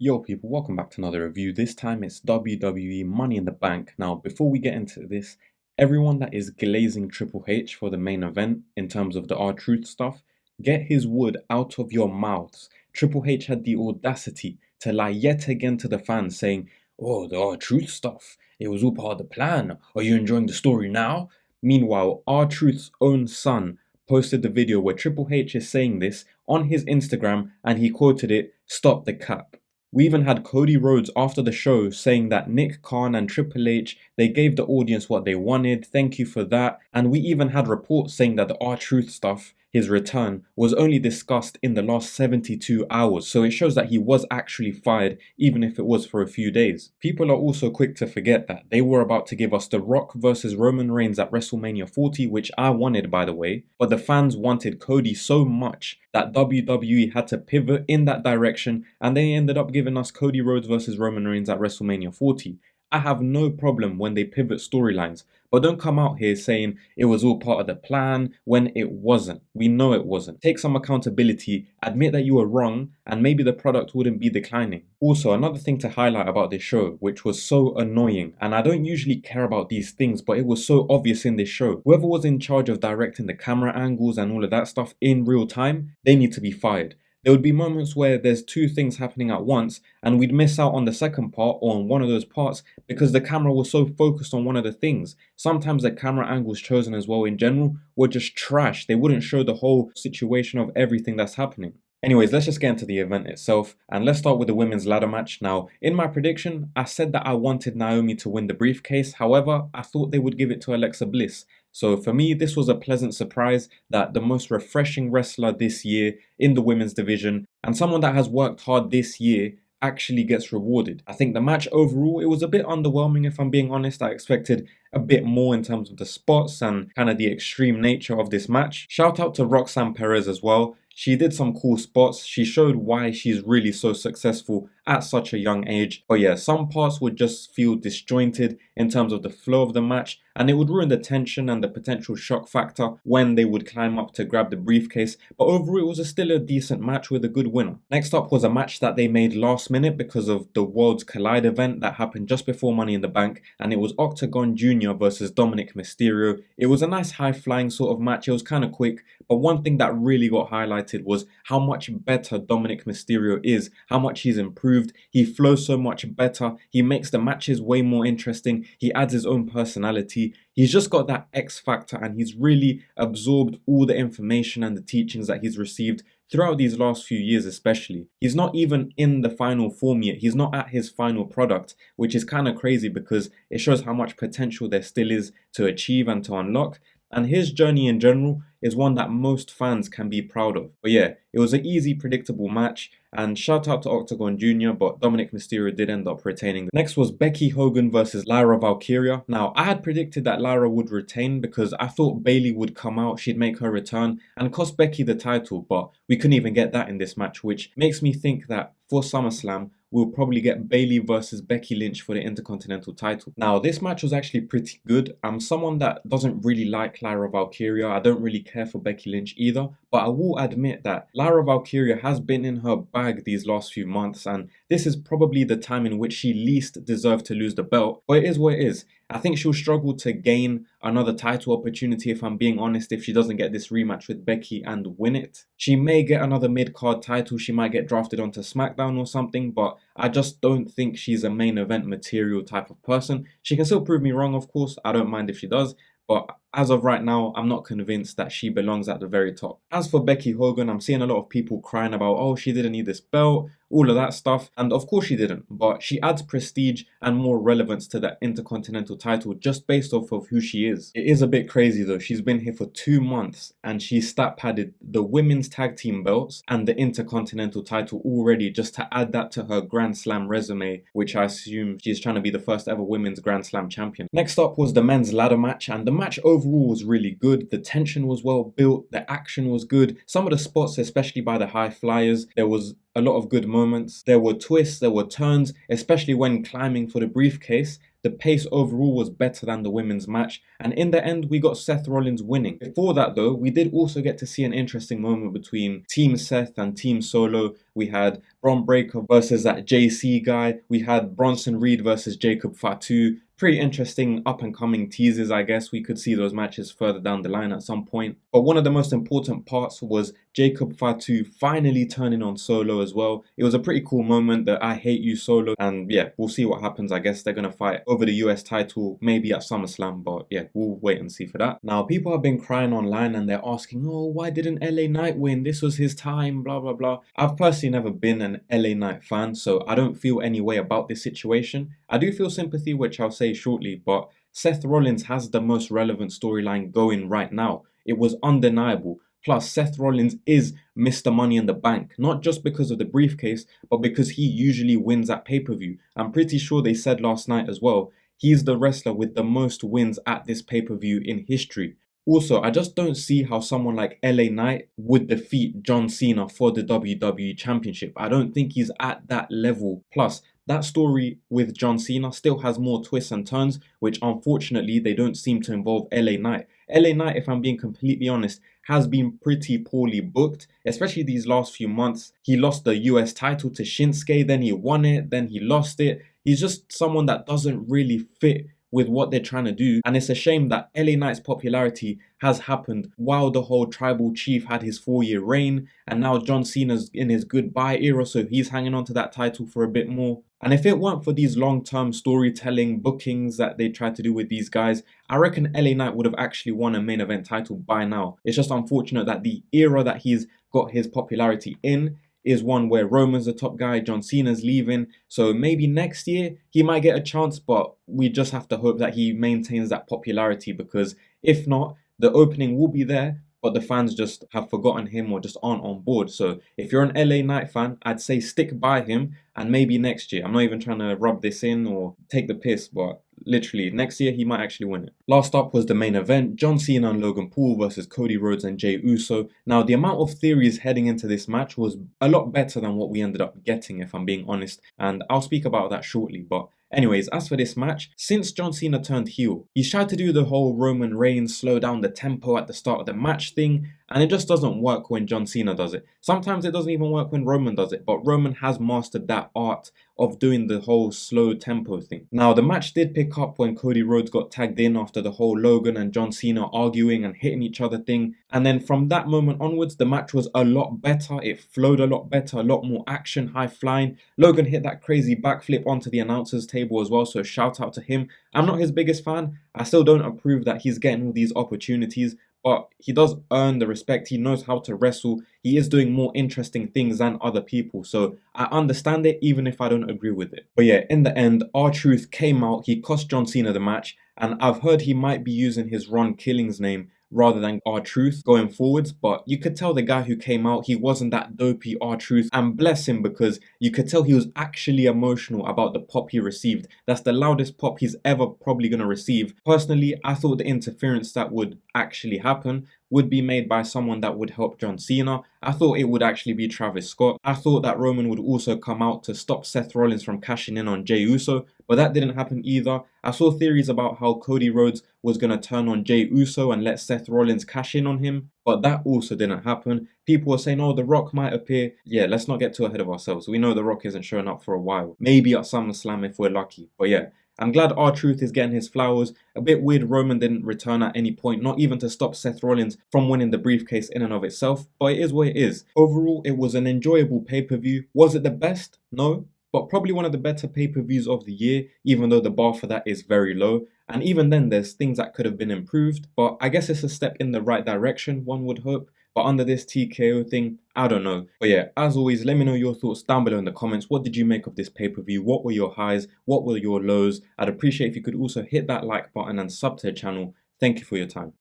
Yo people, welcome back to another review. This time it's WWE Money in the Bank. Now before we get into this, everyone that is glazing Triple H for the main event in terms of the R-Truth stuff, get his wood out of your mouths. Triple H had the audacity to lie yet again to the fans saying, "Oh, the R-Truth stuff, it was all part of the plan. Are you enjoying the story now?" Meanwhile, R-Truth's own son posted the video where Triple H is saying this on his Instagram and he quoted it, "Stop the cap." We even had Cody Rhodes after the show saying that Nick Khan and Triple H, they gave the audience what they wanted, thank you for that. And we even had reports saying that the R-Truth stuff, his return, was only discussed in the last 72 hours. So it shows that he was actually fired, even if it was for a few days. People are also quick to forget that they were about to give us The Rock versus Roman Reigns at Wrestlemania 40, which I wanted by the way, but the fans wanted Cody so much that WWE had to pivot in that direction and they ended up giving us Cody Rhodes versus Roman Reigns at WrestleMania 40. I have no problem when they pivot storylines, but don't come out here saying it was all part of the plan when it wasn't. We know it wasn't. Take some accountability, admit that you were wrong, and maybe the product wouldn't be declining. Also, another thing to highlight about this show, which was so annoying, and I don't usually care about these things, but it was so obvious in this show. Whoever was in charge of directing the camera angles and all of that stuff in real time, they need to be fired. There would be moments where there's two things happening at once and we'd miss out on the second part or on one of those parts because the camera was so focused on one of the things. Sometimes the camera angles chosen as well in general were just trash. They wouldn't show the whole situation of everything that's happening. Anyways, let's just get into the event itself and let's start with the women's ladder match. Now, in my prediction, I said that I wanted Naomi to win the briefcase. However, I thought they would give it to Alexa Bliss. So for me, this was a pleasant surprise that the most refreshing wrestler this year in the women's division and someone that has worked hard this year actually gets rewarded. I think the match overall, it was a bit underwhelming if I'm being honest. I expected a bit more in terms of the spots and kind of the extreme nature of this match. Shout out to Roxanne Perez as well. She did some cool spots. She showed why she's really so successful at such a young age. But yeah, some parts would just feel disjointed in terms of the flow of the match and it would ruin the tension and the potential shock factor when they would climb up to grab the briefcase. But overall, it was still a decent match with a good winner. Next up was a match that they made last minute because of the Worlds Collide event that happened just before Money in the Bank, and it was Octagon Jr versus Dominic Mysterio. It was a nice high-flying sort of match. It was kind of quick, but one thing that really got highlighted was how much better Dominic Mysterio is, how much he's improved. He flows so much better. He makes the matches way more interesting. He adds his own personality. He's just got that X factor and he's really absorbed all the information and the teachings that he's received throughout these last few years especially. He's not even in the final form yet. He's not at his final product, which is kind of crazy because it shows how much potential there still is to achieve and to unlock. And his journey in general is one that most fans can be proud of. But yeah, it was an easy, predictable match. And shout out to Octagon Jr, but Dominic Mysterio did end up retaining. Next was Becky Hogan versus Lyra Valkyria. Now, I had predicted that Lyra would retain because I thought Bayley would come out, she'd make her return and cost Becky the title, but we couldn't even get that in this match, which makes me think that for SummerSlam, we'll probably get Bayley versus Becky Lynch for the Intercontinental title. Now, this match was actually pretty good. I'm someone that doesn't really like Lyra Valkyria. I don't really care for Becky Lynch either, but I will admit that Lyra Valkyria has been in her bag these last few months, and this is probably the time in which she least deserved to lose the belt, but it is what it is. I think she'll struggle to gain another title opportunity if I'm being honest if she doesn't get this rematch with Becky and win it. She may get another mid-card title, she might get drafted onto SmackDown or something, but I just don't think she's a main event material type of person. She can still prove me wrong, of course, I don't mind if she does, but as of right now, I'm not convinced that she belongs at the very top. As for Becky Hogan, I'm seeing a lot of people crying about, oh, she didn't need this belt, all of that stuff. And of course she didn't, but she adds prestige and more relevance to the Intercontinental title just based off of who she is. It is a bit crazy though. She's been here for 2 months and she stat padded the women's tag team belts and the Intercontinental title already just to add that to her Grand Slam resume, which I assume she's trying to be the first ever women's Grand Slam champion. Next up was the men's ladder match, and the match overall was really good. The tension was well built, the action was good. Some of the spots, especially by the high flyers, there was a lot of good moments. There were twists, there were turns, especially when climbing for the briefcase. the pace overall was better than the women's match, and in the end we got Seth Rollins winning. Before that though, we did also get to see an interesting moment between Team Seth and Team Solo. We had Bron Breakker versus that JC guy. We had Bronson Reed versus Jacob Fatu. Pretty interesting up and coming teasers, I guess. We could see those matches further down the line at some point. But one of the most important parts was Jacob Fatu finally turning on Solo as well. It was a pretty cool moment, that I hate you Solo. And yeah, we'll see what happens. I guess they're going to fight over the US title maybe at SummerSlam. But yeah, we'll wait and see for that. Now, people have been crying online and they're asking, oh, why didn't LA Knight win? This was his time, blah, blah, blah. I've personally never been an LA Knight fan, so I don't feel any way about this situation. I do feel sympathy, which I'll say shortly, but Seth Rollins has the most relevant storyline going right now. It was undeniable. Plus, Seth Rollins is Mr. Money in the Bank, not just because of the briefcase, but because he usually wins at pay-per-view. I'm pretty sure they said last night as well, he's the wrestler with the most wins at this pay-per-view in history. Also, I just don't see how someone like LA Knight would defeat John Cena for the WWE Championship. I don't think he's at that level. Plus, that story with John Cena still has more twists and turns, which unfortunately they don't seem to involve LA Knight. LA Knight, if I'm being completely honest, has been pretty poorly booked, especially these last few months. He lost the US title to Shinsuke, then he won it, then he lost it. He's just someone that doesn't really fit with what they're trying to do, and it's a shame that LA Knight's popularity has happened while the whole tribal chief had his 4-year reign, and now John Cena's in his goodbye era, so he's hanging on to that title for a bit more. And if it weren't for these long-term storytelling bookings that they tried to do with these guys, I reckon LA Knight would have actually won a main event title by now. It's just unfortunate that the era that he's got his popularity in is one where Roman's the top guy, John Cena's leaving, so maybe next year he might get a chance, but we just have to hope that he maintains that popularity, because if not, the opening will be there, but the fans just have forgotten him or just aren't on board. So if you're an LA Knight fan, I'd say stick by him, and maybe next year, I'm not even trying to rub this in or take the piss, but literally next year he might actually win it. Last up was the main event, John Cena and Logan Paul versus Cody Rhodes and Jey Uso. Now, the amount of theories heading into this match was a lot better than what we ended up getting, if I'm being honest, and I'll speak about that shortly. But anyways, as for this match, since John Cena turned heel, he's tried to do the whole Roman Reigns slow down the tempo at the start of the match thing, and it just doesn't work when John Cena does it. Sometimes it doesn't even work when Roman does it, but Roman has mastered that art of doing the whole slow tempo thing. Now, the match did pick up when Cody Rhodes got tagged in after the whole Logan and John Cena arguing and hitting each other thing, and then from that moment onwards, the match was a lot better. It flowed a lot better, a lot more action, high flying. Logan hit that crazy backflip onto the announcer's table as well, so shout out to him. I'm not his biggest fan. I still don't approve that he's getting all these opportunities, but he does earn the respect. He knows how to wrestle. He is doing more interesting things than other people, so I understand it even if I don't agree with it. But yeah, in the end, R-Truth came out. He cost John Cena the match, and I've heard he might be using his Ron Killings name rather than R-Truth going forwards, but you could tell the guy who came out, he wasn't that dopey R-Truth, and bless him, because you could tell he was actually emotional about the pop he received. That's the loudest pop he's ever probably going to receive. Personally, I thought the interference that would actually happen would be made by someone that would help John Cena. I thought it would actually be Travis Scott. I thought that Roman would also come out to stop Seth Rollins from cashing in on Jey Uso, but that didn't happen either. I saw theories about how Cody Rhodes was going to turn on Jey Uso and let Seth Rollins cash in on him, but that also didn't happen. People were saying, oh, The Rock might appear. Yeah, let's not get too ahead of ourselves. We know The Rock isn't showing up for a while. Maybe at SummerSlam if we're lucky. But yeah, I'm glad R-Truth is getting his flowers. A bit weird Roman didn't return at any point, not even to stop Seth Rollins from winning the briefcase in and of itself, but it is what it is. Overall, it was an enjoyable pay-per-view. Was it the best? No, but probably one of the better pay-per-views of the year, even though the bar for that is very low. And even then, there's things that could have been improved, but I guess it's a step in the right direction, one would hope. But under this TKO thing, I don't know. But yeah, as always, let me know your thoughts down below in the comments. What did you make of this pay-per-view? What were your highs? What were your lows? I'd appreciate if you could also hit that like button and sub to the channel. Thank you for your time.